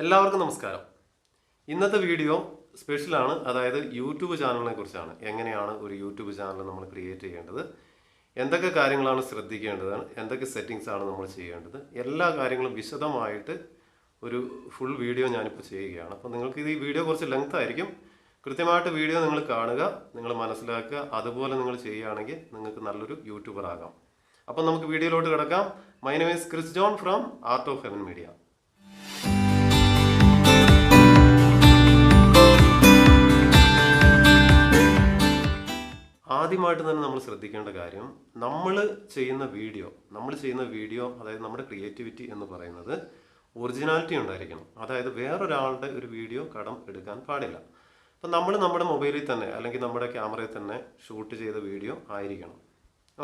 എല്ലാവർക്കും നമസ്കാരം. ഇന്നത്തെ വീഡിയോ സ്പെഷ്യലാണ്. അതായത് യൂട്യൂബ് ചാനലിനെ കുറിച്ചാണ്. എങ്ങനെയാണ് ഒരു യൂട്യൂബ് ചാനൽ നമ്മൾ ക്രിയേറ്റ് ചെയ്യേണ്ടത്, എന്തൊക്കെ കാര്യങ്ങളാണ് ശ്രദ്ധിക്കേണ്ടത്, എന്തൊക്കെ സെറ്റിങ്സ് ആണ് നമ്മൾ ചെയ്യേണ്ടത്, എല്ലാ കാര്യങ്ങളും വിശദമായിട്ട് ഒരു ഫുൾ വീഡിയോ ഞാനിപ്പോൾ ചെയ്യുകയാണ്. അപ്പോൾ നിങ്ങൾക്ക് ഈ വീഡിയോ കുറച്ച് ലെങ്ത് ആയിരിക്കും. കൃത്യമായിട്ട് വീഡിയോ നിങ്ങൾ കാണുക, നിങ്ങൾ മനസ്സിലാക്കുക. അതുപോലെ നിങ്ങൾ ചെയ്യുകയാണെങ്കിൽ നിങ്ങൾക്ക് നല്ലൊരു യൂട്യൂബർ ആകാം. അപ്പോൾ നമുക്ക് വീഡിയോയിലോട്ട് കിടക്കാം. My name is Chris John from art of heaven media. ആദ്യമായിട്ട് തന്നെ നമ്മൾ ശ്രദ്ധിക്കേണ്ട കാര്യം, നമ്മൾ ചെയ്യുന്ന വീഡിയോ അതായത് നമ്മുടെ ക്രിയേറ്റിവിറ്റി എന്ന് പറയുന്നത് ഒറിജിനാലിറ്റി ഉണ്ടായിരിക്കണം. അതായത് വേറൊരാളുടെ ഒരു വീഡിയോ കടം എടുക്കാൻ പാടില്ല. അപ്പം നമ്മൾ നമ്മുടെ മൊബൈലിൽ തന്നെ അല്ലെങ്കിൽ നമ്മുടെ ക്യാമറയിൽ തന്നെ ഷൂട്ട് ചെയ്ത വീഡിയോ ആയിരിക്കണം.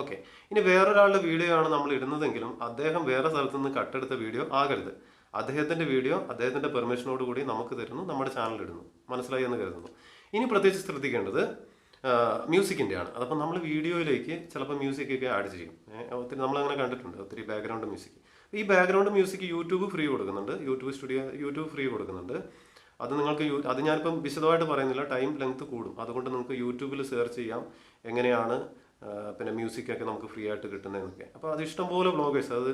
ഓക്കെ. ഇനി വേറൊരാളുടെ വീഡിയോ ആണ് നമ്മൾ ഇടുന്നതെങ്കിലും അദ്ദേഹം വേറെ സ്ഥലത്ത് നിന്ന് കട്ടെടുത്ത വീഡിയോ ആകരുത്. അദ്ദേഹത്തിൻ്റെ വീഡിയോ അദ്ദേഹത്തിൻ്റെ പെർമിഷനോട് കൂടി നമുക്ക് തരുന്നു, നമ്മുടെ ചാനൽ ഇടുന്നു. മനസ്സിലായി എന്ന് കരുതുന്നു. ഇനി പ്രത്യേകിച്ച് ശ്രദ്ധിക്കേണ്ടത് മ്യൂസിക്കിൻ്റെ ആണ്. അതപ്പോൾ നമ്മൾ വീഡിയോയിലേക്ക് ചിലപ്പോൾ മ്യൂസിക്കൊക്കെ ആഡ് ചെയ്യും. ഒത്തിരി നമ്മളങ്ങനെ കണ്ടിട്ടുണ്ട്, ഒത്തിരി ബാക്ക്ഗ്രൗണ്ട് മ്യൂസിക്. ഈ ബാക്ക്ഗ്രൗണ്ട് മ്യൂസിക് യൂട്യൂബ് ഫ്രീ കൊടുക്കുന്നുണ്ട്, യൂട്യൂബ് ഫ്രീ കൊടുക്കുന്നുണ്ട്. അത് നിങ്ങൾക്ക് അത് ഞാനിപ്പം വിശദമായിട്ട് പറയുന്നില്ല, ടൈം ലെങ്ത് കൂടും. അതുകൊണ്ട് നിങ്ങൾക്ക് യൂട്യൂബിൽ സെർച്ച് ചെയ്യാം എങ്ങനെയാണ് പിന്നെ മ്യൂസിക്കൊക്കെ നമുക്ക് ഫ്രീ ആയിട്ട് കിട്ടുന്നതെന്നൊക്കെ. അപ്പോൾ അത് ഇഷ്ടംപോലെ വ്ളോഗേഴ്സ്, അത്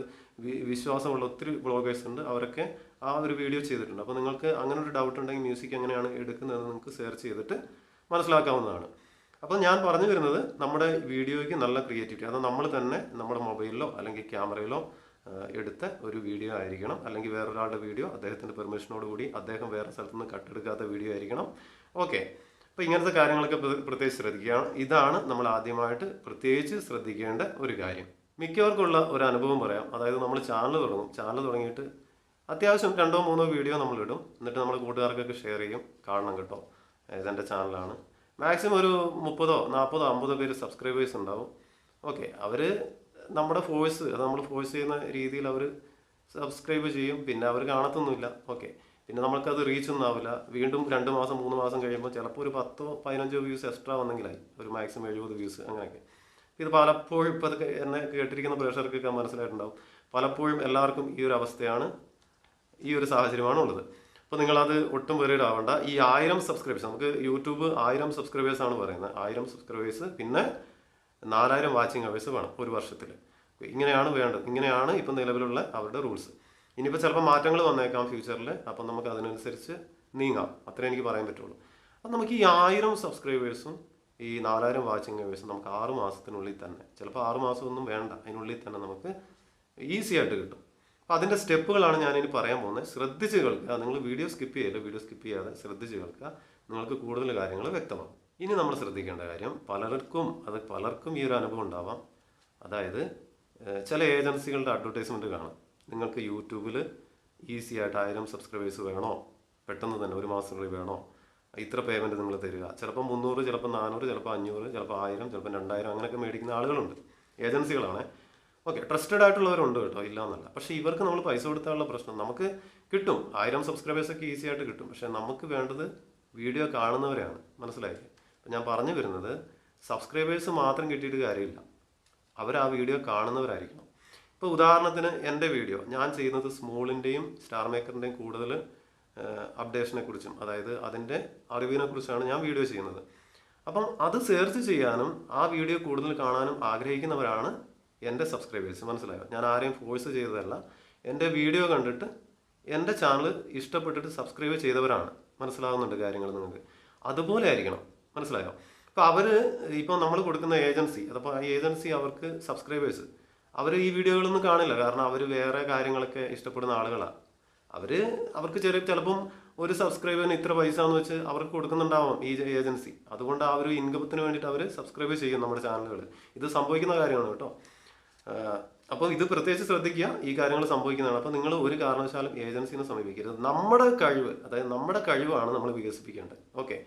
വിശ്വാസമുള്ള ഒത്തിരി വ്ളോഗേഴ്സ് ഉണ്ട്, അവരൊക്കെ ആ ഒരു വീഡിയോ ചെയ്തിട്ടുണ്ട്. അപ്പോൾ നിങ്ങൾക്ക് അങ്ങനെ ഒരു ഡൗട്ട് ഉണ്ടെങ്കിൽ മ്യൂസിക് എങ്ങനെയാണ് എടുക്കുന്നത് നിങ്ങൾക്ക് സെർച്ച് ചെയ്തിട്ട് മനസ്സിലാക്കാവുന്നതാണ്. അപ്പോൾ ഞാൻ പറഞ്ഞു വരുന്നത്, നമ്മുടെ വീഡിയോയ്ക്ക് നല്ല ക്രിയേറ്റിവിറ്റി, അത് നമ്മൾ തന്നെ നമ്മുടെ മൊബൈലിലോ അല്ലെങ്കിൽ ക്യാമറയിലോ എടുത്ത ഒരു വീഡിയോ ആയിരിക്കണം. അല്ലെങ്കിൽ വേറൊരാളുടെ വീഡിയോ അദ്ദേഹത്തിൻ്റെ പെർമിഷനോട് കൂടി അദ്ദേഹം വേറെ സ്ഥലത്തു നിന്ന് കട്ടെടുക്കാത്ത വീഡിയോ ആയിരിക്കണം. ഓക്കെ. അപ്പോൾ ഇങ്ങനത്തെ കാര്യങ്ങളൊക്കെ പ്രത്യേകിച്ച് ശ്രദ്ധിക്കുക. ഇതാണ് നമ്മൾ ആദ്യമായിട്ട് പ്രത്യേകിച്ച് ശ്രദ്ധിക്കേണ്ട ഒരു കാര്യം. മിക്കവർക്കുള്ള ഒരു അനുഭവം പറയാം. അതായത് നമ്മൾ ചാനൽ തുടങ്ങിയിട്ട് അത്യാവശ്യം 2-3 വീഡിയോ നമ്മളിടും. എന്നിട്ട് നമ്മൾ കൂട്ടുകാർക്കൊക്കെ ഷെയർ ചെയ്യും, കാണണം കേട്ടോ, ഇതെൻ്റെ ചാനലാണ്. മാക്സിമം ഒരു 30, 40, 50 പേര് സബ്സ്ക്രൈബേഴ്സ് ഉണ്ടാവും. ഓക്കെ. അവർ നമ്മുടെ ഫോഴ്സ്, അത് നമ്മൾ ഫോഴ്സ് ചെയ്യുന്ന രീതിയിൽ അവർ സബ്സ്ക്രൈബ് ചെയ്യും, പിന്നെ അവർ കാണത്തൊന്നുമില്ല. ഓക്കെ. പിന്നെ നമുക്കത് റീച്ചൊന്നും ആവില്ല. വീണ്ടും 2 മാസം 3 മാസം കഴിയുമ്പോൾ ചിലപ്പോൾ ഒരു 10-15 വ്യൂസ് എക്സ്ട്രാ വന്നെങ്കിലായി, ഒരു മാക്സിമം 70 വ്യൂസ് അങ്ങനെയൊക്കെ. ഇത് പലപ്പോഴും ഇപ്പോൾ എന്നെ കേട്ടിരിക്കുന്ന പ്രേക്ഷകർക്കൊക്കെ മനസ്സിലായിട്ടുണ്ടാവും. പലപ്പോഴും എല്ലാവർക്കും ഈ ഒരു അവസ്ഥയാണ്, ഈ ഒരു സാഹചര്യമാണ് ഉള്ളത്. അപ്പോൾ നിങ്ങളത് ഒട്ടും വെറീഡ് ആവണ്ട. ഈ 1000 സബ്സ്ക്രൈബേഴ്സ്, നമുക്ക് യൂട്യൂബ് 1000 സബ്സ്ക്രൈബേഴ്സാണ് പറയുന്നത്. 1000 സബ്സ്ക്രൈബേഴ്സ് പിന്നെ 4000 വാച്ചിങ് അവേഴ്സ് വേണം ഒരു വർഷത്തിൽ. ഇങ്ങനെയാണ് വേണ്ടത്. ഇങ്ങനെയാണ് ഇപ്പം നിലവിലുള്ള അവരുടെ റൂൾസ്. ഇനിയിപ്പോൾ ചിലപ്പോൾ മാറ്റങ്ങൾ വന്നേക്കാം ഫ്യൂച്ചറിൽ. അപ്പം നമുക്ക് അതിനനുസരിച്ച് നീങ്ങാം, അത്രേ എനിക്ക് പറയാൻ പറ്റുള്ളൂ. അപ്പം നമുക്ക് ഈ 1000 സബ്സ്ക്രൈബേഴ്സും ഈ 4000 വാച്ചിങ് അവേഴ്സും നമുക്ക് 6 മാസത്തിനുള്ളിൽ തന്നെ, ചിലപ്പോൾ 6 മാസമൊന്നും വേണ്ട, അതിനുള്ളിൽ തന്നെ നമുക്ക് ഈസി ആയിട്ട് കിട്ടും. അപ്പോൾ അതിൻ്റെ സ്റ്റെപ്പുകളാണ് ഞാനിനി പറയാൻ പോകുന്നത്. ശ്രദ്ധിച്ച് കേൾക്കുക. നിങ്ങൾ വീഡിയോ സ്കിപ്പ് ചെയ്യാതെ ശ്രദ്ധിച്ച് കേൾക്കുക. നിങ്ങൾക്ക് കൂടുതൽ കാര്യങ്ങൾ വ്യക്തമാകും. ഇനി നമ്മൾ ശ്രദ്ധിക്കേണ്ട കാര്യം, പലർക്കും ഈ ഒരു അനുഭവം ഉണ്ടാവാം. അതായത് ചില ഏജൻസികളുടെ അഡ്വർടൈസ്മെൻറ്റ് കാണാം. നിങ്ങൾക്ക് യൂട്യൂബിൽ ഈസി ആയിട്ട് 1000 സബ്സ്ക്രൈബേഴ്സ് വേണോ, പെട്ടെന്ന് തന്നെ ഒരു മാസത്തിനുള്ളിൽ വേണോ, ഇത്ര പേയ്മെൻറ്റ് നിങ്ങൾ തരിക. ചിലപ്പോൾ 300, ചിലപ്പോൾ 400, ചിലപ്പോൾ 500, ചിലപ്പോൾ 1000, ചിലപ്പോൾ 2000 അങ്ങനെയൊക്കെ മേടിക്കുന്ന ആളുകളുണ്ട്. ഏജൻസികളാണ്. ഓക്കെ. ട്രസ്റ്റഡ് ആയിട്ടുള്ളവരുണ്ട് കേട്ടോ, ഇല്ല എന്നല്ല. പക്ഷേ ഇവർക്ക് നമ്മൾ പൈസ കൊടുത്താലുള്ള പ്രശ്നം, നമുക്ക് കിട്ടും 1000 സബ്സ്ക്രൈബേഴ്സൊക്കെ ഈസി ആയിട്ട് കിട്ടും. പക്ഷേ നമുക്ക് വേണ്ടത് വീഡിയോ കാണുന്നവരെയാണ്. മനസ്സിലായില്ലേ? അപ്പം ഞാൻ പറഞ്ഞു വരുന്നത്, സബ്സ്ക്രൈബേഴ്സ് മാത്രം കിട്ടിയിട്ട് കാര്യമില്ല, അവർ ആ വീഡിയോ കാണുന്നവരായിരിക്കണം. ഇപ്പോൾ ഉദാഹരണത്തിന് എൻ്റെ വീഡിയോ ഞാൻ ചെയ്യുന്നത് സ്മോളിൻ്റെയും സ്റ്റാർ മേക്കറിൻ്റെയും കൂടുതൽ അപ്ഡേഷനെ കുറിച്ചും, അതായത് അതിൻ്റെ അറിവിനെ കുറിച്ചാണ് ഞാൻ വീഡിയോ ചെയ്യുന്നത്. അപ്പം അത് സെർച്ച് ചെയ്യാനും ആ വീഡിയോ കൂടുതൽ കാണാനും ആഗ്രഹിക്കുന്നവരാണ് എൻ്റെ സബ്സ്ക്രൈബേഴ്സ്. മനസ്സിലായോ? ഞാൻ ആരെയും ഫോഴ്സ് ചെയ്തതല്ല. എൻ്റെ വീഡിയോ കണ്ടിട്ട് എൻ്റെ ചാനൽ ഇഷ്ടപ്പെട്ടിട്ട് സബ്സ്ക്രൈബ് ചെയ്തവരാണ്. മനസ്സിലാകുന്നുണ്ട് കാര്യങ്ങൾ നിങ്ങൾക്ക്? അതുപോലെ ആയിരിക്കണം. മനസ്സിലായോ? അപ്പോൾ ഇപ്പോൾ നമ്മൾ കൊടുക്കുന്ന ഏജൻസി, അതപ്പോൾ ആ ഏജൻസി അവർക്ക് സബ്സ്ക്രൈബേഴ്സ്, അവർ ഈ വീഡിയോകളൊന്നും കാണില്ല. കാരണം അവർ വേറെ കാര്യങ്ങളൊക്കെ ഇഷ്ടപ്പെടുന്ന ആളുകളാണ്. അവർക്ക് ചിലപ്പം ഒരു സബ്സ്ക്രൈബറിന് ഇത്ര പൈസ എന്ന് വെച്ച് അവർക്ക് കൊടുക്കുന്നുണ്ടാവാം ഈ ഏജൻസി. അതുകൊണ്ട് ആ ഒരു ഇൻകമത്തിന് വേണ്ടിയിട്ട് അവർ സബ്സ്ക്രൈബ് ചെയ്യും നമ്മുടെ ചാനലുകൾ. ഇത് സംഭവിക്കുന്ന കാര്യമാണ് കേട്ടോ. അപ്പോൾ ഇത് പ്രത്യേകിച്ച് ശ്രദ്ധിക്കുക, ഈ കാര്യങ്ങൾ സംഭവിക്കുന്നതാണ്. അപ്പോൾ നിങ്ങൾ ഒരു കാരണവശാലും ഏജൻസിനെ സമീപിക്കരുത്. നമ്മുടെ കഴിവാണ് നമ്മൾ വികസിപ്പിക്കേണ്ടത്. ഓക്കെ.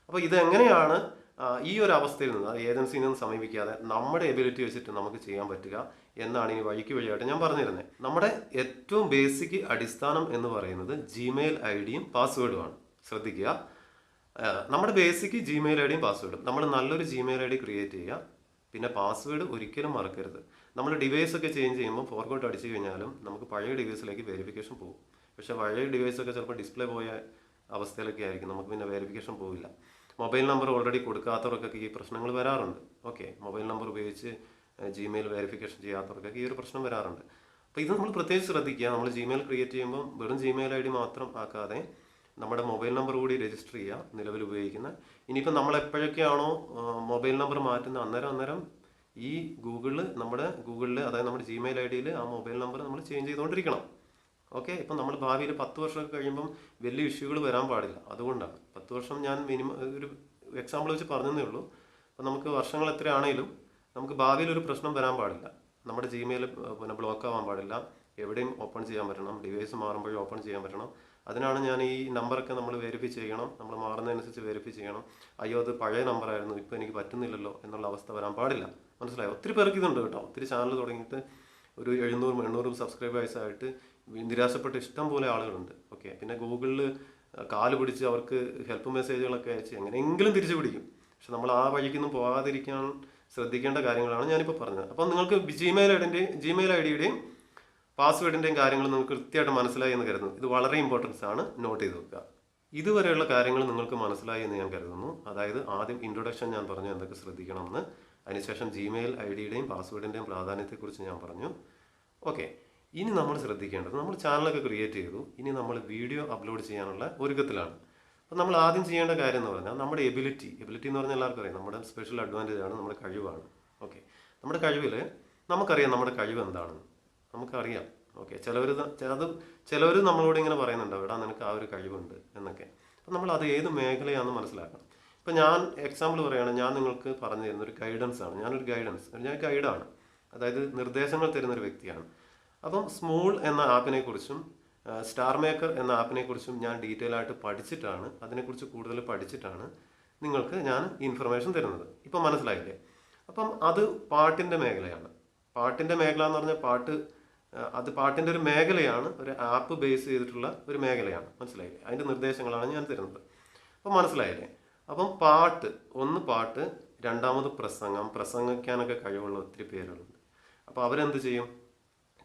അപ്പോൾ ഇതെങ്ങനെയാണ് ഈ ഒരു അവസ്ഥയിൽ നിന്ന്, ഏജൻസിയിൽ നിന്ന് സമീപിക്കാതെ നമ്മുടെ എബിലിറ്റി വെച്ചിട്ട് നമുക്ക് ചെയ്യാൻ പറ്റുക എന്നാണ് ഈ വഴിയായിട്ട് ഞാൻ പറഞ്ഞിരുന്നത്. നമ്മുടെ ഏറ്റവും ബേസിക് അടിസ്ഥാനം എന്ന് പറയുന്നത് ജിമെയിൽ ഐഡിയും പാസ്വേഡുമാണ്. ശ്രദ്ധിക്കുക, നമ്മുടെ ബേസിക് ജിമെയിൽ ഐഡിയും പാസ്വേഡും. നമ്മൾ നല്ലൊരു ജിമെയിൽ ഐ ഡി ക്രിയേറ്റ് ചെയ്യുക. പിന്നെ പാസ്വേഡ് ഒരിക്കലും മറക്കരുത്. നമ്മൾ ഡിവൈസൊക്കെ ചേഞ്ച് ചെയ്യുമ്പോൾ ഫോർഗോട്ട് അടിച്ചു കഴിഞ്ഞാലും നമുക്ക് പഴയ ഡിവൈസിലേക്ക് വെരിഫിക്കേഷൻ പോകും. പക്ഷേ പഴയ ഡിവൈസൊക്കെ ചിലപ്പോൾ ഡിസ്പ്ലേ പോയ അവസ്ഥയിലൊക്കെ ആയിരിക്കും, നമുക്ക് പിന്നെ വെരിഫിക്കേഷൻ പോവില്ല. മൊബൈൽ നമ്പർ ഓൾറെഡി കൊടുക്കാത്തവർക്കൊക്കെ ഈ പ്രശ്നങ്ങൾ വരാറുണ്ട്. ഓക്കെ, മൊബൈൽ നമ്പർ ഉപയോഗിച്ച് ജിമെയിൽ വെരിഫിക്കേഷൻ ചെയ്യാത്തവർക്കൊക്കെ ഈ ഒരു പ്രശ്നം വരാറുണ്ട്. അപ്പോൾ ഇത് നമ്മൾ പ്രത്യേകിച്ച് ശ്രദ്ധിക്കുക. നമ്മൾ ജിമെയിൽ ക്രിയേറ്റ് ചെയ്യുമ്പോൾ വെറും ജിമെയിൽ ID മാത്രം ആക്കാതെ നമ്മുടെ മൊബൈൽ നമ്പർ കൂടി രജിസ്റ്റർ ചെയ്യുക, നിലവിൽ ഉപയോഗിക്കുന്ന. ഇനിയിപ്പോൾ നമ്മൾ എപ്പോഴൊക്കെയാണോ മൊബൈൽ നമ്പർ മാറ്റുന്ന അന്നേരം ഈ നമ്മുടെ ഗൂഗിളിൽ, അതായത് നമ്മുടെ ജിമെയിൽ ID ആ മൊബൈൽ നമ്പർ നമ്മൾ ചേഞ്ച് ചെയ്തുകൊണ്ടിരിക്കണം. ഓക്കെ, ഇപ്പം നമ്മൾ ഭാവിയിൽ 10 വർഷമൊക്കെ കഴിയുമ്പം വലിയ ഇഷ്യൂകൾ വരാൻ പാടില്ല. അതുകൊണ്ടാണ് 10 വർഷം ഞാൻ മിനിമം ഒരു എക്സാമ്പിൾ വെച്ച് പറഞ്ഞതേ ഉള്ളൂ. അപ്പം നമുക്ക് വർഷങ്ങൾ എത്രയാണെങ്കിലും നമുക്ക് ഭാവിയിൽ ഒരു പ്രശ്നം വരാൻ പാടില്ല. നമ്മുടെ ജിമെയിൽ പിന്നെ ബ്ലോക്ക് ആവാൻ പാടില്ല, എവിടെയും ഓപ്പൺ ചെയ്യാൻ പറ്റണം, ഡിവൈസ് മാറുമ്പോഴും ഓപ്പൺ ചെയ്യാൻ പറ്റണം. അതിനാണ് ഞാൻ ഈ നമ്പറൊക്കെ നമ്മൾ വെരിഫൈ ചെയ്യണം, നമ്മൾ മാറുന്നതനുസരിച്ച് വെരിഫൈ ചെയ്യണം. അയ്യോ അത് പഴയ നമ്പറായിരുന്നു, ഇപ്പോൾ എനിക്ക് പറ്റുന്നില്ലല്ലോ എന്നുള്ള അവസ്ഥ വരാൻ പാടില്ല. മനസ്സിലായോ? ഒത്തിരി പേർക്ക് ഇതുണ്ട് കേട്ടോ. ഒത്തിരി ചാനൽ തുടങ്ങിയിട്ട് ഒരു 700-800 സബ്സ്ക്രൈബേഴ്സായിട്ട് നിരാശപ്പെട്ട ഇഷ്ടം പോലെ ആളുകളുണ്ട്. ഓക്കെ, പിന്നെ ഗൂഗിളിൽ കാല് പിടിച്ച് അവർക്ക് ഹെൽപ്പ് മെസ്സേജുകളൊക്കെ അയച്ച് എങ്ങനെയെങ്കിലും തിരിച്ചു പിടിക്കും. പക്ഷെ നമ്മൾ ആ വഴിക്കൊന്നും പോകാതിരിക്കാൻ ശ്രദ്ധിക്കേണ്ട കാര്യങ്ങളാണ് ഞാനിപ്പോൾ പറഞ്ഞത്. അപ്പം നിങ്ങൾക്ക് ജിമെയിൽ IDയുടെയും പാസ്വേഡിൻ്റെയും കാര്യങ്ങൾ നിങ്ങൾക്ക് കൃത്യമായിട്ട് മനസ്സിലായി എന്ന് കരുതുന്നു. ഇത് വളരെ ഇമ്പോർട്ടൻസ് ആണ്, നോട്ട് ചെയ്ത് വെക്കുക. ഇതുവരെയുള്ള കാര്യങ്ങൾ നിങ്ങൾക്ക് മനസ്സിലായി എന്ന് ഞാൻ കരുതുന്നു. അതായത് ആദ്യം ഇൻട്രൊഡക്ഷൻ ഞാൻ പറഞ്ഞു എന്തൊക്കെ ശ്രദ്ധിക്കണമെന്ന്, അതിനുശേഷം ജിമെയിൽ IDയുടെയും പാസ്വേഡിൻ്റെയും പ്രാധാന്യത്തെക്കുറിച്ച് ഞാൻ പറഞ്ഞു. ഓക്കെ, ഇനി നമ്മൾ ശ്രദ്ധിക്കേണ്ടത്, നമ്മൾ ചാനലൊക്കെ ക്രിയേറ്റ് ചെയ്തു, ഇനി നമ്മൾ വീഡിയോ അപ്ലോഡ് ചെയ്യാനുള്ള ഒരുക്കത്തിലാണ്. അപ്പം നമ്മൾ ആദ്യം ചെയ്യേണ്ട കാര്യം എന്ന് പറഞ്ഞാൽ നമ്മുടെ എബിലിറ്റി എന്ന് പറഞ്ഞാൽ എല്ലാവർക്കും അറിയാം, നമ്മുടെ സ്പെഷ്യൽ അഡ്വാൻറ്റേജ് ആണ്, നമ്മുടെ കഴിവാണ്. ഓക്കെ, നമ്മുടെ കഴിവിൽ നമുക്കറിയാം നമ്മുടെ കഴിവ് എന്താണെന്ന് നമുക്കറിയാം. ഓക്കെ, ചിലവർ നമ്മളോട് ഇങ്ങനെ പറയുന്നുണ്ട്, എടാ നിനക്ക് ആ ഒരു കഴിവുണ്ട് എന്നൊക്കെ. അപ്പം നമ്മൾ അത് ഏത് മേഖലയാണെന്ന് മനസ്സിലാക്കണം. ഇപ്പം ഞാൻ എക്സാമ്പിൾ പറയുകയാണെങ്കിൽ ഞാൻ നിങ്ങൾക്ക് പറഞ്ഞു തരുന്ന ഒരു ഗൈഡൻസ് ആണ്. ഞാൻ ഗൈഡാണ്, അതായത് നിർദ്ദേശങ്ങൾ തരുന്നൊരു വ്യക്തിയാണ്. അപ്പം സ്മൂൾ എന്ന ആപ്പിനെ കുറിച്ചും സ്റ്റാർ മേക്കർ എന്ന ആപ്പിനെ കുറിച്ചും ഞാൻ ഡീറ്റെയിൽ ആയിട്ട് പഠിച്ചിട്ടാണ്, അതിനെക്കുറിച്ച് കൂടുതൽ പഠിച്ചിട്ടാണ് നിങ്ങൾക്ക് ഞാൻ ഇൻഫർമേഷൻ തരുന്നത്. ഇപ്പം മനസ്സിലായില്ലേ? അപ്പം അത് പാട്ടിൻ്റെ മേഖലയാണ്. പാട്ടിൻ്റെ മേഖല എന്ന് പറഞ്ഞാൽ പാട്ടിൻ്റെ ഒരു മേഖലയാണ്, ഒരു ആപ്പ് ബേസ് ചെയ്തിട്ടുള്ള ഒരു മേഖലയാണ്. മനസ്സിലായില്ലേ? അതിൻ്റെ നിർദ്ദേശങ്ങളാണ് ഞാൻ തരുന്നത്. അപ്പം മനസ്സിലായില്ലേ? അപ്പം പാട്ട്, രണ്ടാമത് പ്രസംഗിക്കാനൊക്കെ കഴിവുള്ള ഒത്തിരി പേരുകളുണ്ട്. അപ്പോൾ അവരെന്ത് ചെയ്യും?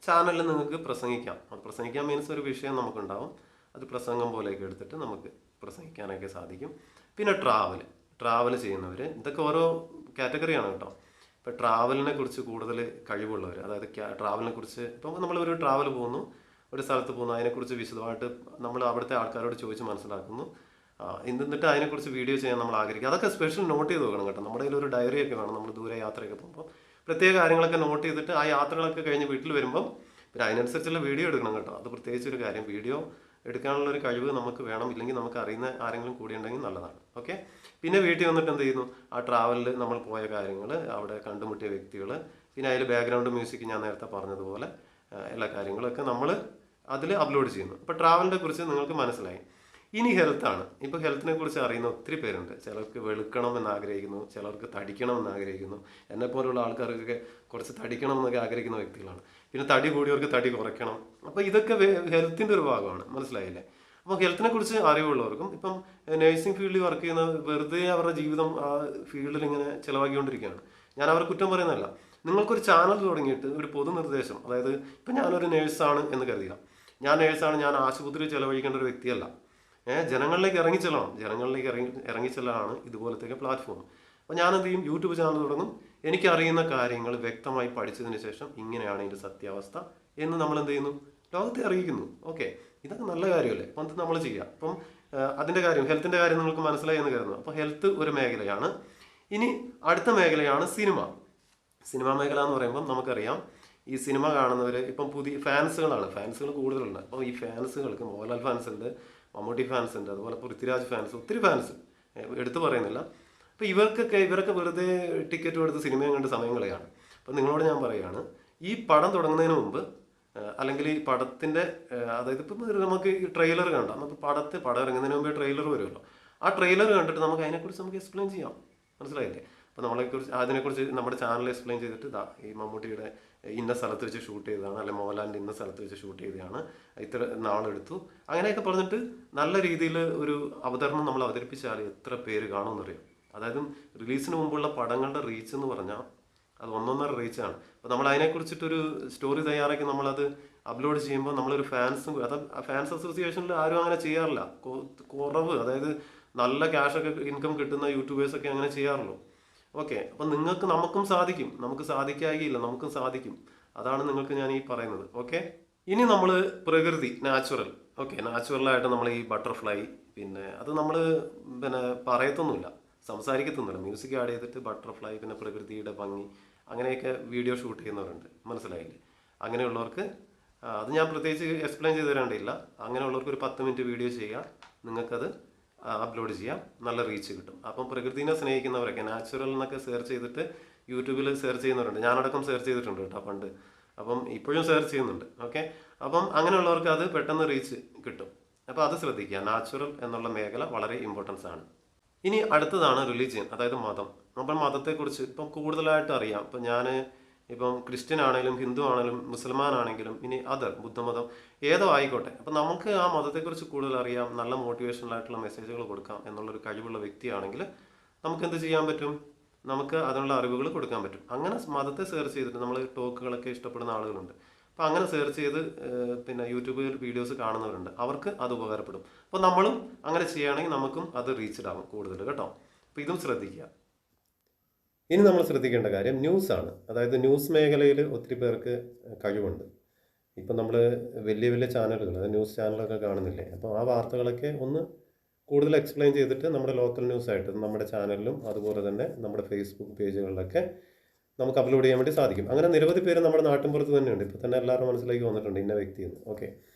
ചാനലിൽ നിങ്ങൾക്ക് പ്രസംഗിക്കാം. അത് പ്രസംഗിക്കാൻ മീൻസ് ഒരു വിഷയം നമുക്കുണ്ടാവും, അത് പ്രസംഗം പോലെയൊക്കെ എടുത്തിട്ട് നമുക്ക് പ്രസംഗിക്കാനൊക്കെ സാധിക്കും. പിന്നെ ട്രാവൽ ചെയ്യുന്നവർ, ഇതൊക്കെ ഓരോ കാറ്റഗറിയാണ് കേട്ടോ. ഇപ്പോൾ ട്രാവലിനെ കുറിച്ച് കൂടുതൽ കഴിവുള്ളവർ, അതായത് ട്രാവലിനെ കുറിച്ച് ഇപ്പം നമ്മളൊരു ട്രാവൽ പോകുന്നു, ഒരു സ്ഥലത്ത് പോകുന്നു, അതിനെക്കുറിച്ച് വിശദമായിട്ട് നമ്മൾ അവിടുത്തെ ആൾക്കാരോട് ചോദിച്ച് മനസ്സിലാക്കുന്നു, എന്നിട്ട് അതിനെക്കുറിച്ച് വീഡിയോ ചെയ്യാൻ നമ്മൾ ആഗ്രഹിക്കുക. അതൊക്കെ സ്പെഷ്യൽ നോട്ട് ചെയ്ത് വെക്കണം കേട്ടോ. നമ്മുടെ കയ്യിൽ ഒരു ഡയറിയൊക്കെ വേണം. നമ്മൾ ദൂരെ യാത്രയൊക്കെ പോകുമ്പോൾ പ്രത്യേക കാര്യങ്ങളൊക്കെ നോട്ട് ചെയ്തിട്ട് ആ യാത്രകളൊക്കെ കഴിഞ്ഞ് വീട്ടിൽ വരുമ്പം പിന്നെ അതിനനുസരിച്ചുള്ള വീഡിയോ എടുക്കണം കേട്ടോ. അത് പ്രത്യേകിച്ചൊരു കാര്യം, വീഡിയോ എടുക്കാനുള്ളൊരു കഴിവ് നമുക്ക് വേണം. ഇല്ലെങ്കിൽ നമുക്ക് അറിയുന്ന ആരെങ്കിലും കൂടി ഉണ്ടെങ്കിൽ നല്ലതാണ്. ഓക്കെ, പിന്നെ വീട്ടിൽ വന്നിട്ട് എന്ത് ചെയ്യുന്നു? ആ ട്രാവലിൽ നമ്മൾ പോയ കാര്യങ്ങൾ, അവിടെ കണ്ടുമുട്ടിയ വ്യക്തികൾ, പിന്നെ അതിൽ ബാക്ക്ഗ്രൗണ്ട് മ്യൂസിക് ഞാൻ നേരത്തെ പറഞ്ഞതുപോലെ എല്ലാ കാര്യങ്ങളൊക്കെ നമ്മൾ അതിൽ അപ്ലോഡ് ചെയ്യുന്നു. അപ്പോൾ ട്രാവലിനെ കുറിച്ച് നിങ്ങൾക്ക് മനസ്സിലായി. ഇനി ഹെൽത്താണ്. ഇപ്പോൾ ഹെൽത്തിനെ കുറിച്ച് അറിയുന്ന ഒത്തിരി പേരുണ്ട്. ചിലർക്ക് വെളുക്കണം എന്ന് ആഗ്രഹിക്കുന്നു, ചിലർക്ക് തടിക്കണം എന്ന് ആഗ്രഹിക്കുന്നു. എന്നെപ്പോലുള്ള ആൾക്കാർക്കൊക്കെ കുറച്ച് തടിക്കണം എന്നൊക്കെ ആഗ്രഹിക്കുന്ന വ്യക്തികളാണ്. പിന്നെ തടി കൂടിയവർക്ക് തടി കുറയ്ക്കണം. അപ്പോൾ ഇതൊക്കെ ഹെൽത്തിൻ്റെ ഒരു ഭാഗമാണ്. മനസ്സിലായില്ലേ? അപ്പോൾ ഹെൽത്തിനെ കുറിച്ച് അറിവുള്ളവർക്കും, ഇപ്പം നഴ്സിംഗ് ഫീൽഡിൽ വർക്ക് ചെയ്യുന്ന വെറുതെ അവരുടെ ജീവിതം ആ ഫീൽഡിൽ ഇങ്ങനെ ചിലവാക്കിക്കൊണ്ടിരിക്കുകയാണ്. ഞാൻ അവരെ കുറ്റം പറയുന്നതല്ല. നിങ്ങൾക്കൊരു ചാനൽ തുടങ്ങിയിട്ട് ഒരു പൊതു നിർദ്ദേശം, അതായത് ഇപ്പം ഞാനൊരു നേഴ്സാണ് എന്ന് കരുതുക. ഞാൻ നേഴ്സാണ്, ഞാൻ ആശുപത്രിയിൽ ചിലവഴിക്കേണ്ട ഒരു വ്യക്തിയല്ല. ജനങ്ങളിലേക്ക് ഇറങ്ങിച്ചെല്ലലാണ് ഇതുപോലത്തെ പ്ലാറ്റ്ഫോം. അപ്പോൾ ഞാനെന്ത് ചെയ്യും? യൂട്യൂബ് ചാനൽ തുടങ്ങും. എനിക്കറിയുന്ന കാര്യങ്ങൾ വ്യക്തമായി പഠിച്ചതിന് ശേഷം ഇങ്ങനെയാണ് ഇതിൻ്റെ സത്യാവസ്ഥ എന്ന് നമ്മൾ എന്ത് ചെയ്യുന്നു? ലോകത്തെ അറിയിക്കുന്നു. ഓക്കെ, ഇതൊക്കെ നല്ല കാര്യമല്ലേ? അപ്പം അത് നമ്മൾ ചെയ്യുക. അപ്പം അതിൻ്റെ കാര്യം, ഹെൽത്തിൻ്റെ കാര്യം നിങ്ങൾക്ക് മനസ്സിലായി എന്ന് കരുതുന്നു. അപ്പോൾ ഹെൽത്ത് ഒരു മേഖലയാണ്. ഇനി അടുത്ത മേഖലയാണ് സിനിമ മേഖല എന്ന് പറയുമ്പം നമുക്കറിയാം, ഈ സിനിമ കാണുന്നവർ ഇപ്പം പുതിയ ഫാൻസുകൾ കൂടുതലുണ്ട്. അപ്പോൾ ഈ ഫാൻസുകൾക്ക് മോഹൻലാൽ ഫാൻസ് ഉണ്ട്, മമ്മൂട്ടി ഫാൻസ് ഉണ്ട്, അതുപോലെ പൃഥ്വിരാജ് ഫാൻസ്, ഒത്തിരി ഫാൻസ് എടുത്തു പറയുന്നില്ല. അപ്പോൾ ഇവരൊക്കെ വെറുതെ ടിക്കറ്റ് കൊടുത്ത് സിനിമയും കണ്ട് സമയം കളയാണ്. അപ്പം നിങ്ങളോട് ഞാൻ പറയുകയാണ്, ഈ പടം തുടങ്ങുന്നതിന് മുമ്പ്, അല്ലെങ്കിൽ ഈ പടത്തിൻ്റെ, അതായത് ഇപ്പം നമുക്ക് ഈ ട്രെയിലർ കണ്ടാൽ, നമുക്ക് പടം ഇറങ്ങുന്നതിന് മുമ്പേ ട്രെയിലർ വരുമല്ലോ. ആ ട്രെയിലർ കണ്ടിട്ട് നമുക്ക് അതിനെക്കുറിച്ച് നമുക്ക് എക്സ്പ്ലെയിൻ ചെയ്യാം. മനസ്സിലായില്ലേ? അപ്പോൾ അതിനെക്കുറിച്ച് നമ്മുടെ ചാനൽ എക്സ്പ്ലെയിൻ ചെയ്തിട്ട് ഈ മമ്മൂട്ടിയുടെ ഇന്ന സ്ഥലത്ത് വെച്ച് ഷൂട്ട് ചെയ്തതാണ്, അല്ലെങ്കിൽ മോഹൻലാലിൻ്റെ ഇന്ന സ്ഥലത്ത് വെച്ച് ഷൂട്ട് ചെയ്തതാണ്, ഇത്ര നാളെടുത്തു, അങ്ങനെയൊക്കെ പറഞ്ഞിട്ട് നല്ല രീതിയിൽ ഒരു അവതരണം നമ്മൾ അവതരിപ്പിച്ചാൽ എത്ര പേര് കാണുമെന്നറിയാം. അതായത് റിലീസിന് മുമ്പുള്ള പടങ്ങളുടെ റീച്ച് എന്ന് പറഞ്ഞാൽ അത് 1.5 റീച്ചാണ്. അപ്പോൾ നമ്മൾ അതിനെക്കുറിച്ചിട്ടൊരു സ്റ്റോറി തയ്യാറാക്കി നമ്മളത് അപ്ലോഡ് ചെയ്യുമ്പോൾ നമ്മളൊരു ഫാൻസ് അസോസിയേഷനിൽ ആരും അങ്ങനെ ചെയ്യാറില്ല. കുറവ്, അതായത് നല്ല ക്യാഷൊക്കെ ഇൻകം കിട്ടുന്ന യൂട്യൂബേഴ്സൊക്കെ അങ്ങനെ ചെയ്യാറുള്ളൂ. ഓക്കെ, അപ്പം നമുക്കും സാധിക്കും, നമുക്ക് സാധിക്കായില്ല, നമുക്കും സാധിക്കും. അതാണ് നിങ്ങൾക്ക് ഞാൻ ഈ പറയുന്നത്. ഓക്കെ, ഇനി നമ്മൾ പ്രകൃതി, നാച്ചുറൽ. ഓക്കെ, നാച്ചുറലായിട്ട് നമ്മൾ ഈ ബട്ടർഫ്ലൈ, പിന്നെ അത് നമ്മൾ പറയത്തൊന്നുമില്ല, സംസാരിക്കത്തൊന്നുമില്ല. മ്യൂസിക് ആഡ് ചെയ്തിട്ട് ബട്ടർഫ്ലൈ, പിന്നെ പ്രകൃതിയുടെ ഭംഗി, അങ്ങനെയൊക്കെ വീഡിയോ ഷൂട്ട് ചെയ്യുന്നവരുണ്ട്. മനസ്സിലായില്ലേ? അങ്ങനെയുള്ളവർക്ക് അത് ഞാൻ പ്രത്യേകിച്ച് എക്സ്പ്ലെയിൻ ചെയ്ത് തരേണ്ടിയില്ല. അങ്ങനെയുള്ളവർക്ക് ഒരു 10 മിനിറ്റ് വീഡിയോ ചെയ്യുക, നിങ്ങൾക്കത് അപ്ലോഡ് ചെയ്യാം, നല്ല റീച്ച് കിട്ടും. അപ്പം പ്രകൃതിനെ സ്നേഹിക്കുന്നവരൊക്കെ നാച്ചുറൽ എന്നൊക്കെ സെർച്ച് ചെയ്തിട്ട് യൂട്യൂബിൽ സെർച്ച് ചെയ്യുന്നവരുണ്ട്. ഞാനടക്കം സെർച്ച് ചെയ്തിട്ടുണ്ട് കേട്ടോ പണ്ട്, അപ്പം ഇപ്പോഴും സെർച്ച് ചെയ്യുന്നുണ്ട്. ഓക്കെ, അപ്പം അങ്ങനെയുള്ളവർക്ക് അത് പെട്ടെന്ന് റീച്ച് കിട്ടും. അപ്പോൾ അത് ശ്രദ്ധിക്കുക. നാച്ചുറൽ എന്നുള്ള മേഖല വളരെ ഇമ്പോർട്ടൻസ് ആണ്. ഇനി അടുത്തതാണ് റിലീജിയൻ, അതായത് മതം. നമ്മൾ മതത്തെക്കുറിച്ച് ഇപ്പം കൂടുതലായിട്ട് അറിയാം. ഇപ്പം ഇപ്പം ക്രിസ്ത്യൻ ആണെങ്കിലും ഹിന്ദു ആണെങ്കിലും മുസൽമാൻ ആണെങ്കിലും ഇനി ബുദ്ധമതം ഏതോ ആയിക്കോട്ടെ, അപ്പം നമുക്ക് ആ മതത്തെക്കുറിച്ച് കൂടുതൽ അറിയാം, നല്ല മോട്ടിവേഷണൽ ആയിട്ടുള്ള മെസ്സേജുകൾ കൊടുക്കാം എന്നുള്ളൊരു കഴിവുള്ള വ്യക്തിയാണെങ്കിൽ നമുക്ക് എന്ത് ചെയ്യാൻ പറ്റും? നമുക്ക് അതിനുള്ള അറിവുകൾ കൊടുക്കാൻ പറ്റും. അങ്ങനെ മതത്തെ സെർച്ച് ചെയ്തിട്ട് നമ്മൾ ടോക്കുകളൊക്കെ ഇഷ്ടപ്പെടുന്ന ആളുകളുണ്ട്. അപ്പം അങ്ങനെ സെർച്ച് ചെയ്ത് പിന്നെ യൂട്യൂബിൽ വീഡിയോസ് കാണുന്നവരുണ്ട്. അവർക്ക് അത് ഉപകാരപ്പെടും. അപ്പോൾ നമ്മളും അങ്ങനെ ചെയ്യുകയാണെങ്കിൽ നമുക്കും അത് റീച്ച്ഡ് ആകും കൂടുതൽ കേട്ടോ. അപ്പോൾ ഇതും ശ്രദ്ധിക്കുക. ഇനി നമ്മൾ ശ്രദ്ധിക്കേണ്ട കാര്യം ന്യൂസാണ്. അതായത് ന്യൂസ് മേഖലയിൽ ഒത്തിരി പേർക്ക് കഴിവുണ്ട്. ഇപ്പം നമ്മൾ വലിയ വലിയ ചാനലുകൾ, ന്യൂസ് ചാനലൊക്കെ കാണുന്നില്ലേ? അപ്പോൾ ആ വാർത്തകളൊക്കെ ഒന്ന് കൂടുതൽ എക്സ്പ്ലെയിൻ ചെയ്തിട്ട് നമ്മുടെ ലോക്കൽ ന്യൂസായിട്ട് നമ്മുടെ ചാനലിലും അതുപോലെ തന്നെ നമ്മുടെ ഫേസ്ബുക്ക് പേജുകളിലൊക്കെ നമുക്ക് അപ്ലോഡ് ചെയ്യാൻ വേണ്ടി സാധിക്കും. അങ്ങനെ നിരവധി പേര് നമ്മുടെ നാട്ടിൻപുറത്ത് തന്നെയുണ്ട്. ഇപ്പോൾ തന്നെ എല്ലാവരുടെ മനസ്സിലേക്ക് വന്നിട്ടുണ്ട് ഇന്ന വ്യക്തിയെന്ന്. ഓക്കെ,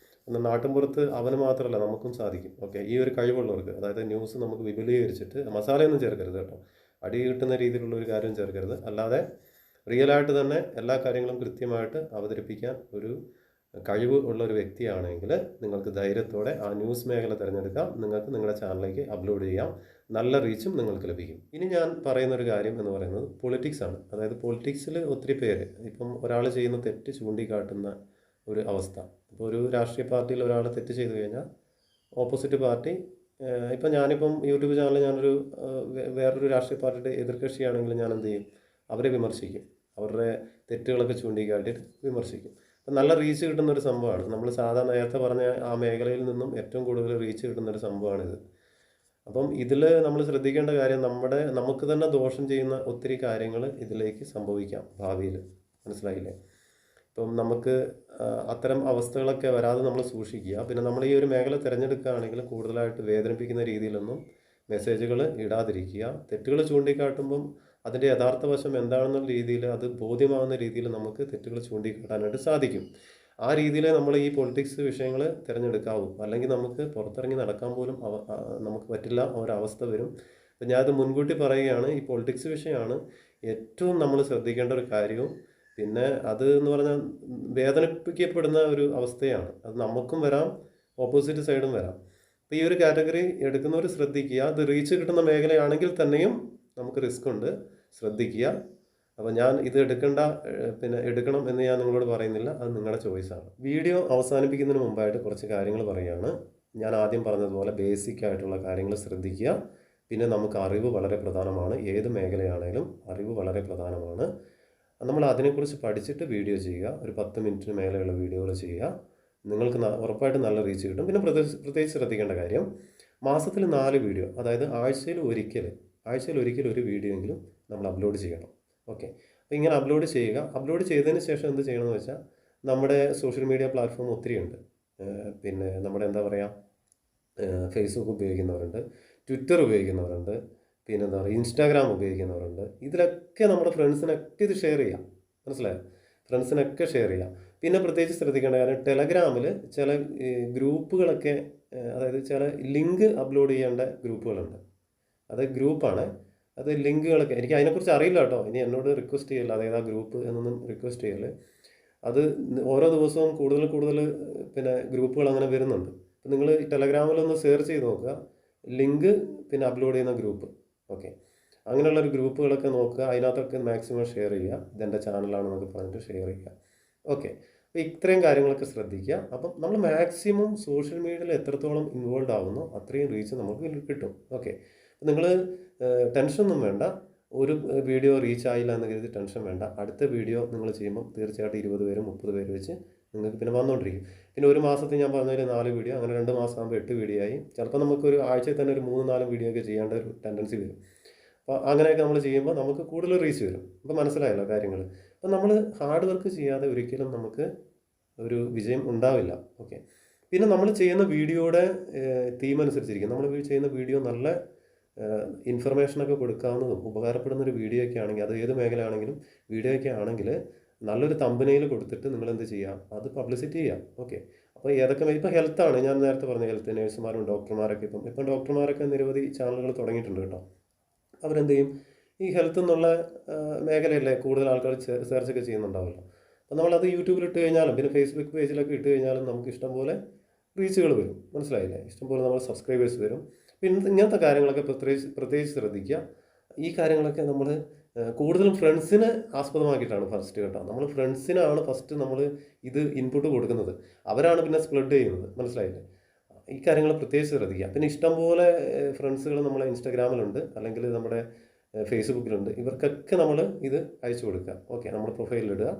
എന്നാൽ നാട്ടിൻപുറത്ത് അവന് മാത്രമല്ല നമുക്കും സാധിക്കും. ഓക്കെ, ഈ ഒരു കഴിവുള്ളവർക്ക്, അതായത് ന്യൂസ് നമുക്ക് വിപുലീകരിച്ചിട്ട്, മസാലയൊന്നും ചേർക്കരുത് കേട്ടോ, അടി കിട്ടുന്ന രീതിയിലുള്ള ഒരു കാര്യം ചേർക്കരുത്. അല്ലാതെ റിയലായിട്ട് തന്നെ എല്ലാ കാര്യങ്ങളും കൃത്യമായിട്ട് അവതരിപ്പിക്കാൻ ഒരു കഴിവ് ഉള്ള ഒരു വ്യക്തിയാണെങ്കിൽ നിങ്ങൾക്ക് ധൈര്യത്തോടെ ആ ന്യൂസ് മേഖല തിരഞ്ഞെടുക്കാം. നിങ്ങൾക്ക് നിങ്ങളുടെ ചാനലിലേക്ക് അപ്ലോഡ് ചെയ്യാം, നല്ല റീച്ചും നിങ്ങൾക്ക് ലഭിക്കും. ഇനി ഞാൻ പറയുന്നൊരു കാര്യം എന്ന് പറയുന്നത് പൊളിറ്റിക്സ് ആണ്. അതായത് പൊളിറ്റിക്സിൽ ഒത്തിരി പേര് ഇപ്പം ഒരാൾ ചെയ്യുന്ന തെറ്റ് ചൂണ്ടിക്കാട്ടുന്ന ഒരു അവസ്ഥ. ഇപ്പോൾ ഒരു രാഷ്ട്രീയ പാർട്ടിയിൽ ഒരാൾ തെറ്റ് ചെയ്തു കഴിഞ്ഞാൽ ഓപ്പോസിറ്റ് പാർട്ടി, ഇപ്പം ഞാനിപ്പം യൂട്യൂബ് ചാനലിൽ ഞാനൊരു വേറൊരു രാഷ്ട്രീയ പാർട്ടിയുടെ എതിർകക്ഷിയാണെങ്കിൽ ഞാൻ എന്ത് ചെയ്യും? അവരെ വിമർശിക്കും, അവരുടെ തെറ്റുകളൊക്കെ ചൂണ്ടിക്കാട്ടിയിട്ട് വിമർശിക്കും. അപ്പം നല്ല റീച്ച് കിട്ടുന്നൊരു സംഭവമാണ്. നമ്മൾ സാധാരണ നേരത്തെ പറഞ്ഞ ആ മേഖലയിൽ നിന്നും ഏറ്റവും കൂടുതൽ റീച്ച് കിട്ടുന്നൊരു സംഭവമാണിത്. അപ്പം ഇതിൽ നമ്മൾ ശ്രദ്ധിക്കേണ്ട കാര്യം, നമുക്ക് തന്നെ ദോഷം ചെയ്യുന്ന ഒത്തിരി കാര്യങ്ങൾ ഇതിലേക്ക് സംഭവിക്കാം ഭാവിയിൽ. മനസ്സിലായില്ലേ? ഇപ്പം നമുക്ക് അത്തരം അവസ്ഥകളൊക്കെ വരാതെ നമ്മൾ സൂക്ഷിക്കുക. പിന്നെ നമ്മൾ ഈ ഒരു മേഖല തിരഞ്ഞെടുക്കുകയാണെങ്കിൽ കൂടുതലായിട്ട് വേദനിപ്പിക്കുന്ന രീതിയിലൊന്നും മെസ്സേജുകൾ ഇടാതിരിക്കുക. തെറ്റുകൾ ചൂണ്ടിക്കാട്ടുമ്പം അതിൻ്റെ യഥാർത്ഥ വശം എന്താണെന്നുള്ള രീതിയിൽ, അത് ബോധ്യമാകുന്ന രീതിയിൽ നമുക്ക് തെറ്റുകൾ ചൂണ്ടിക്കാട്ടാനായിട്ട് സാധിക്കും. ആ രീതിയിൽ നമ്മൾ ഈ പൊളിറ്റിക്സ് വിഷയങ്ങൾ തിരഞ്ഞെടുക്കാവൂ. അല്ലെങ്കിൽ നമുക്ക് പുറത്തിറങ്ങി നടക്കാൻ പോലും നമുക്ക് പറ്റില്ല, ഒരവസ്ഥ വരും. അപ്പം ഞാനത് മുൻകൂട്ടി പറയുകയാണ്. ഈ പൊളിറ്റിക്സ് വിഷയമാണ് ഏറ്റവും നമ്മൾ ശ്രദ്ധിക്കേണ്ട ഒരു കാര്യവും. പിന്നെ അത് എന്ന് പറഞ്ഞാൽ വേദനിപ്പിക്കപ്പെടുന്ന ഒരു അവസ്ഥയാണ്. അത് നമുക്കും വരാം, ഓപ്പോസിറ്റ് സൈഡും വരാം. അപ്പോൾ ഈ ഒരു കാറ്റഗറി എടുക്കുന്നവർ ശ്രദ്ധിക്കുക. അത് റീച്ച് കിട്ടുന്ന മേഖലയാണെങ്കിൽ തന്നെയും നമുക്ക് റിസ്ക് ഉണ്ട്, ശ്രദ്ധിക്കുക. അപ്പോൾ ഞാൻ ഇത് എടുക്കണം എന്ന് ഞാൻ നിങ്ങളോട് പറയുന്നില്ല, അത് നിങ്ങളുടെ ചോയ്സാണ്. വീഡിയോ അവസാനിപ്പിക്കുന്നതിന് മുമ്പായിട്ട് കുറച്ച് കാര്യങ്ങൾ പറയുകയാണ്. ഞാൻ ആദ്യം പറഞ്ഞതുപോലെ ബേസിക് ആയിട്ടുള്ള കാര്യങ്ങൾ ശ്രദ്ധിക്കുക. പിന്നെ നമുക്ക് അറിവ് വളരെ പ്രധാനമാണ്. ഏത് മേഖലയാണേലും അറിവ് വളരെ പ്രധാനമാണ്. നമ്മൾ അതിനെക്കുറിച്ച് പഠിച്ചിട്ട് വീഡിയോ ചെയ്യുക. ഒരു 10 മിനിറ്റിന് മേലെയുള്ള വീഡിയോകൾ ചെയ്യുക. നിങ്ങൾക്ക് ഉറപ്പായിട്ടും നല്ല റീച്ച് കിട്ടും. പിന്നെ പ്രത്യേകിച്ച് ശ്രദ്ധിക്കേണ്ട കാര്യം, മാസത്തിൽ 4 വീഡിയോ, അതായത് ആഴ്ചയിൽ ഒരിക്കൽ ഒരു വീഡിയോ എങ്കിലും നമ്മൾ അപ്ലോഡ് ചെയ്യണം. ഓക്കെ, അപ്പോൾ ഇങ്ങനെ അപ്ലോഡ് ചെയ്യുക. അപ്ലോഡ് ചെയ്തതിന് ശേഷം എന്ത് ചെയ്യണമെന്ന് വെച്ചാൽ, നമ്മുടെ സോഷ്യൽ മീഡിയ പ്ലാറ്റ്ഫോം ഒത്തിരി ഉണ്ട്. പിന്നെ നമ്മുടെ ഫേസ്ബുക്ക് ഉപയോഗിക്കുന്നവരുണ്ട്, ട്വിറ്റർ ഉപയോഗിക്കുന്നവരുണ്ട്, പിന്നെ ഇൻസ്റ്റാഗ്രാം ഉപയോഗിക്കുന്നവരുണ്ട്. ഇതിലൊക്കെ നമ്മുടെ ഫ്രണ്ട്സിനൊക്കെ ഇത് ഷെയർ ചെയ്യാം. മനസ്സിലായോ? ഫ്രണ്ട്സിനൊക്കെ ഷെയർ ചെയ്യാം. പിന്നെ പ്രത്യേകിച്ച് ശ്രദ്ധിക്കേണ്ട കാര്യം, ടെലഗ്രാമിൽ ചില ഗ്രൂപ്പുകളൊക്കെ, അതായത് ചില ലിങ്ക് അപ്ലോഡ് ചെയ്യേണ്ട ഗ്രൂപ്പുകളുണ്ട്. അത് ഗ്രൂപ്പാണ്, അത് ലിങ്കുകളൊക്കെ, എനിക്ക് അതിനെക്കുറിച്ച് അറിയില്ല കേട്ടോ. ഇനി എന്നോട് റിക്വസ്റ്റ് ചെയ്യല്ല, അതേതാ ഗ്രൂപ്പ് എന്നൊന്നും റിക്വസ്റ്റ് ചെയ്യല്. അത് ഓരോ ദിവസവും കൂടുതൽ പിന്നെ ഗ്രൂപ്പുകൾ അങ്ങനെ വരുന്നുണ്ട്. അപ്പം നിങ്ങൾ ടെലഗ്രാമിലൊന്ന് സെർച്ച് ചെയ്ത് നോക്കുക, ലിങ്ക് പിന്നെ അപ്ലോഡ് ചെയ്യുന്ന ഗ്രൂപ്പ്. ഓക്കെ, അങ്ങനെയുള്ളൊരു ഗ്രൂപ്പുകളൊക്കെ നോക്കുക, അതിനകത്തൊക്കെ മാക്സിമം ഷെയർ ചെയ്യുക. ഇതെൻ്റെ ചാനലാണെന്നൊക്കെ പറഞ്ഞിട്ട് ഷെയർ ചെയ്യുക. ഓക്കെ, അപ്പോൾ ഇത്രയും കാര്യങ്ങളൊക്കെ ശ്രദ്ധിക്കുക. അപ്പം നമ്മൾ മാക്സിമം സോഷ്യൽ മീഡിയയിൽ എത്രത്തോളം ഇൻവോൾവ് ആവുന്നോ അത്രയും റീച്ച് നമുക്ക് കിട്ടും. ഓക്കെ, നിങ്ങൾ ടെൻഷനൊന്നും വേണ്ട. ഒരു വീഡിയോ റീച്ച് ആയില്ല എന്ന് കരുതി ടെൻഷൻ വേണ്ട. അടുത്ത വീഡിയോ നിങ്ങൾ ചെയ്യുമ്പോൾ തീർച്ചയായിട്ടും 20 പേരും 30 പേര് വെച്ച് നിങ്ങൾക്ക് പിന്നെ വന്നുകൊണ്ടിരിക്കും. പിന്നെ ഒരു മാസത്തിൽ ഞാൻ പറഞ്ഞതിൽ 4 വീഡിയോ, അങ്ങനെ 2 മാസം ആകുമ്പോൾ 8 വീഡിയോ ആയി. ചിലപ്പോൾ നമുക്കൊരു ആഴ്ചയിൽ തന്നെ ഒരു 3-4 വീഡിയോ ഒക്കെ ചെയ്യേണ്ട ഒരു ടെൻഡൻസി വരും. അപ്പോൾ അങ്ങനെയൊക്കെ നമ്മൾ ചെയ്യുമ്പോൾ നമുക്ക് കൂടുതൽ റീച്ച് വരും. അപ്പോൾ മനസ്സിലായല്ലോ കാര്യങ്ങൾ. അപ്പോൾ നമ്മൾ ഹാർഡ് വർക്ക് ചെയ്യാതെ ഒരിക്കലും നമുക്ക് ഒരു വിജയം ഉണ്ടാവില്ല. ഓക്കെ. പിന്നെ നമ്മൾ ചെയ്യുന്ന വീഡിയോയുടെ തീം അനുസരിച്ചിരിക്കും. നമ്മൾ ചെയ്യുന്ന വീഡിയോ നല്ല ഇൻഫർമേഷനൊക്കെ കൊടുക്കാവുന്നതും ഉപകാരപ്പെടുന്നൊരു വീഡിയോ ഒക്കെ ആണെങ്കിൽ, അത് ഏത് മേഖലയാണെങ്കിലും വീഡിയോ ഒക്കെ ആണെങ്കിൽ നല്ലൊരു തമ്പനയിൽ കൊടുത്തിട്ട് നിങ്ങൾ എന്ത് ചെയ്യുക, അത് പബ്ലിസിറ്റി ചെയ്യുക. ഓക്കെ. അപ്പോൾ ഏതൊക്കെ ഇപ്പോൾ ഹെൽത്താണ്, ഞാൻ നേരത്തെ പറഞ്ഞ ഹെൽത്ത്, നേഴ്സുമാരും ഡോക്ടർമാരൊക്കെ ഇപ്പം ഡോക്ടർമാരൊക്കെ നിരവധി ചാനലുകൾ തുടങ്ങിയിട്ടുണ്ട് കേട്ടോ. അവരെന്ത് ചെയ്യും, ഈ ഹെൽത്ത് എന്നുള്ള മേഖലയല്ലേ കൂടുതൽ ആൾക്കാർ സെർച്ചൊക്കെ ചെയ്യുന്നുണ്ടാവുമല്ലോ. അപ്പോൾ നമ്മളത് യൂട്യൂബിൽ ഇട്ട് കഴിഞ്ഞാലും പിന്നെ ഫേസ്ബുക്ക് പേജിലൊക്കെ ഇട്ട് കഴിഞ്ഞാലും നമുക്ക് ഇഷ്ടംപോലെ റീച്ചുകൾ വരും. മനസ്സിലായില്ലേ? ഇഷ്ടംപോലെ നമ്മൾ സബ്സ്ക്രൈബേഴ്സ് വരും. പിന്നെ ഇങ്ങനത്തെ കാര്യങ്ങളൊക്കെ പ്രത്യേകിച്ച് ശ്രദ്ധിക്കുക. ഈ കാര്യങ്ങളൊക്കെ നമ്മൾ കൂടുതലും ഫ്രണ്ട്സിനെ ആസ്പദമാക്കിയിട്ടാണ് ഫസ്റ്റ് കേട്ടോ. നമ്മൾ ഫ്രണ്ട്സിനാണ് ഫസ്റ്റ് നമ്മൾ ഇത് ഇൻപുട്ട് കൊടുക്കുന്നത്. അവരാണ് പിന്നെ സ്പ്രെഡ് ചെയ്യുന്നത്. മനസ്സിലായില്ലേ? ഈ കാര്യങ്ങൾ പ്രത്യേകിച്ച് ശ്രദ്ധിക്കുക. പിന്നെ ഇഷ്ടംപോലെ ഫ്രണ്ട്സുകൾ നമ്മളെ ഇൻസ്റ്റാഗ്രാമിലുണ്ട്, അല്ലെങ്കിൽ നമ്മുടെ ഫേസ്ബുക്കിലുണ്ട്. ഇവർക്കൊക്കെ നമ്മൾ ഇത് അയച്ചു കൊടുക്കുക. ഓക്കെ, നമ്മൾ പ്രൊഫൈലിലിടുക.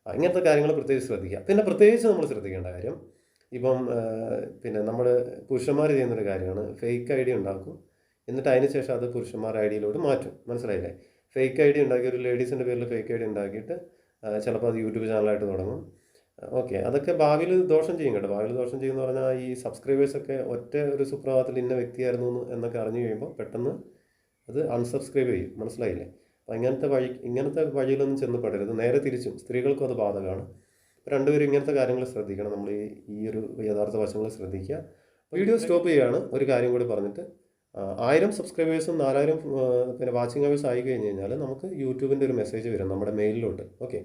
ഇങ്ങനത്തെ കാര്യങ്ങൾ പ്രത്യേകിച്ച് ശ്രദ്ധിക്കുക. പിന്നെ പ്രത്യേകിച്ച് നമ്മൾ ശ്രദ്ധിക്കേണ്ട കാര്യം, ഇപ്പം പിന്നെ നമ്മൾ പുരുഷന്മാർ ചെയ്യുന്നൊരു കാര്യമാണ്, ഫേക്ക് ഐ ഡി ഉണ്ടാക്കും, എന്നിട്ട് അതിന് ശേഷം അത് പുരുഷന്മാരുടെ ഐ ഡിയിലോട്ട് മാറ്റും. മനസ്സിലായില്ലേ? ഫേക്ക് ഐ ഡി ഉണ്ടാക്കി, ഒരു ലേഡീസിൻ്റെ പേരിൽ ഫേക്ക് ഐ ഡി ഉണ്ടാക്കിയിട്ട് ചിലപ്പോൾ അത് യൂട്യൂബ് ചാനലായിട്ട് തുടങ്ങും. ഓക്കെ, അതൊക്കെ ഭാവിയിൽ ദോഷം ചെയ്യും കേട്ടോ. ഭാവിയിൽ ദോഷം ചെയ്യുമെന്ന് പറഞ്ഞാൽ ഈ സബ്സ്ക്രൈബേഴ്സൊക്കെ ഒറ്റ ഒരു സുപ്രഭാതത്തിൽ ഇന്ന വ്യക്തിയായിരുന്നു എന്നൊക്കെ അറിഞ്ഞു കഴിയുമ്പോൾ പെട്ടെന്ന് അത് അൺസബ്സ്ക്രൈബ് ചെയ്യും. മനസ്സിലായില്ലേ? അപ്പോൾ ഇങ്ങനത്തെ വഴിയിലൊന്നും ചെന്ന് പെടരുത്. നേരെ തിരിച്ചും സ്ത്രീകൾക്കും അത് ബാധകമാണ്. രണ്ടുപേരും ഇങ്ങനത്തെ കാര്യങ്ങൾ ശ്രദ്ധിക്കണം. നമ്മൾ ഈ ഒരു യഥാർത്ഥ വശങ്ങൾ ശ്രദ്ധിക്കുക. വീഡിയോ സ്റ്റോപ്പ് ചെയ്യുകയാണ്. ഒരു കാര്യം കൂടി പറഞ്ഞിട്ട്, 1000 സബ്സ്ക്രൈബേഴ്സും 4000 പിന്നെ വാച്ചിങ് അവേഴ്സ് ആയി കഴിഞ്ഞ് കഴിഞ്ഞാൽ നമുക്ക് യൂട്യൂബിൻ്റെ ഒരു മെസ്സേജ് വരും നമ്മുടെ മെയിലിലോട്ട്. ഓക്കെ.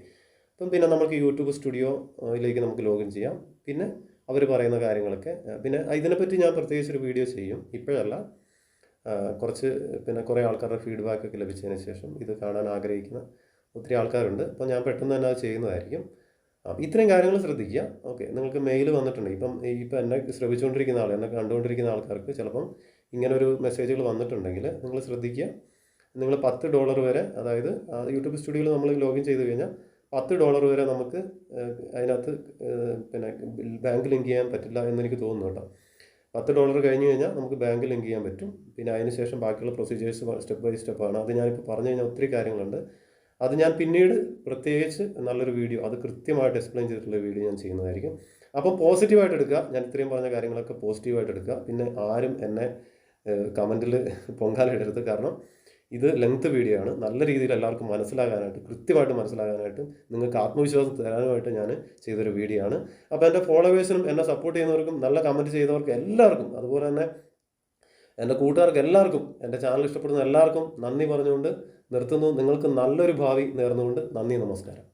അപ്പം പിന്നെ നമുക്ക് യൂട്യൂബ് സ്റ്റുഡിയോയിലേക്ക് നമുക്ക് ലോഗിൻ ചെയ്യാം. പിന്നെ അവർ പറയുന്ന കാര്യങ്ങളൊക്കെ, പിന്നെ ഇതിനെപ്പറ്റി ഞാൻ പ്രത്യേകിച്ചൊരു വീഡിയോ ചെയ്യും. ഇപ്പോഴല്ല, കുറേ ആൾക്കാരുടെ ഫീഡ്ബാക്കൊക്കെ ലഭിച്ചതിന് ശേഷം ഇത് കാണാൻ ആഗ്രഹിക്കുന്ന ഒത്തിരി ആൾക്കാരുണ്ട്. അപ്പോൾ ഞാൻ പെട്ടെന്ന് തന്നെ അത് ചെയ്യുന്നതായിരിക്കും. ഇത്രയും കാര്യങ്ങൾ ശ്രദ്ധിക്കുക. ഓക്കെ, നിങ്ങൾക്ക് മെയിൽ വന്നിട്ടുണ്ട്. ഇപ്പം എന്നെ ശ്രമിച്ചുകൊണ്ടിരിക്കുന്ന എന്നെ കണ്ടുകൊണ്ടിരിക്കുന്ന ആൾക്കാർക്ക് ചിലപ്പം ഇങ്ങനൊരു മെസ്സേജുകൾ വന്നിട്ടുണ്ടെങ്കിൽ നിങ്ങൾ ശ്രദ്ധിക്കുക. നിങ്ങൾ $10 വരെ, അതായത് യൂട്യൂബ് സ്റ്റുഡിയോയിൽ നമ്മൾ ലോഗിൻ ചെയ്ത് കഴിഞ്ഞാൽ $10 വരെ നമുക്ക് അതിനകത്ത് പിന്നെ ബാങ്ക് ലിങ്ക് ചെയ്യാൻ പറ്റില്ല എന്നെനിക്ക് തോന്നുന്നു കേട്ടോ. $10 കഴിഞ്ഞ് കഴിഞ്ഞാൽ നമുക്ക് ബാങ്ക് ലിങ്ക് ചെയ്യാൻ പറ്റും. പിന്നെ അതിന് ശേഷം ബാക്കിയുള്ള പ്രൊസീജിയേഴ്സ് സ്റ്റെപ്പ് ബൈ സ്റ്റെപ്പാണ്. അത് ഞാനിപ്പോൾ പറഞ്ഞു കഴിഞ്ഞാൽ ഒത്തിരി കാര്യങ്ങളുണ്ട്. അത് ഞാൻ പിന്നീട് പ്രത്യേകിച്ച് നല്ലൊരു വീഡിയോ, അത് കൃത്യമായിട്ട് എക്സ്പ്ലെയിൻ ചെയ്തിട്ടുള്ള വീഡിയോ ഞാൻ ചെയ്യുന്നതായിരിക്കും. അപ്പം പോസിറ്റീവായിട്ട് എടുക്കുക. ഞാൻ ഇത്രയും പറഞ്ഞ കാര്യങ്ങളൊക്കെ പോസിറ്റീവായിട്ട് എടുക്കുക. പിന്നെ ആരും എന്നെ കമൻറ്റിൽ പൊങ്കാലിടരുത്. കാരണം ഇത് ലെങ്ത് വീഡിയോ ആണ്. നല്ല രീതിയിൽ എല്ലാവർക്കും മനസ്സിലാകാനായിട്ട്, കൃത്യമായിട്ട് മനസ്സിലാകാനായിട്ടും നിങ്ങൾക്ക് ആത്മവിശ്വാസം തരാനുമായിട്ട് ഞാൻ ചെയ്തൊരു വീഡിയോ ആണ്. അപ്പോൾ എൻ്റെ ഫോളോവേഴ്സിനും എന്നെ സപ്പോർട്ട് ചെയ്യുന്നവർക്കും, നല്ല കമൻറ്റ് ചെയ്തവർക്കും എല്ലാവർക്കും, അതുപോലെ തന്നെ എൻ്റെ കൂട്ടുകാർക്ക് എല്ലാവർക്കും, എൻ്റെ ചാനൽ ഇഷ്ടപ്പെടുന്ന എല്ലാവർക്കും നന്ദി പറഞ്ഞുകൊണ്ട് നിർത്തുന്നു. നിങ്ങൾക്ക് നല്ലൊരു ഭാവി നേർന്നുകൊണ്ട് നന്ദി, നമസ്കാരം.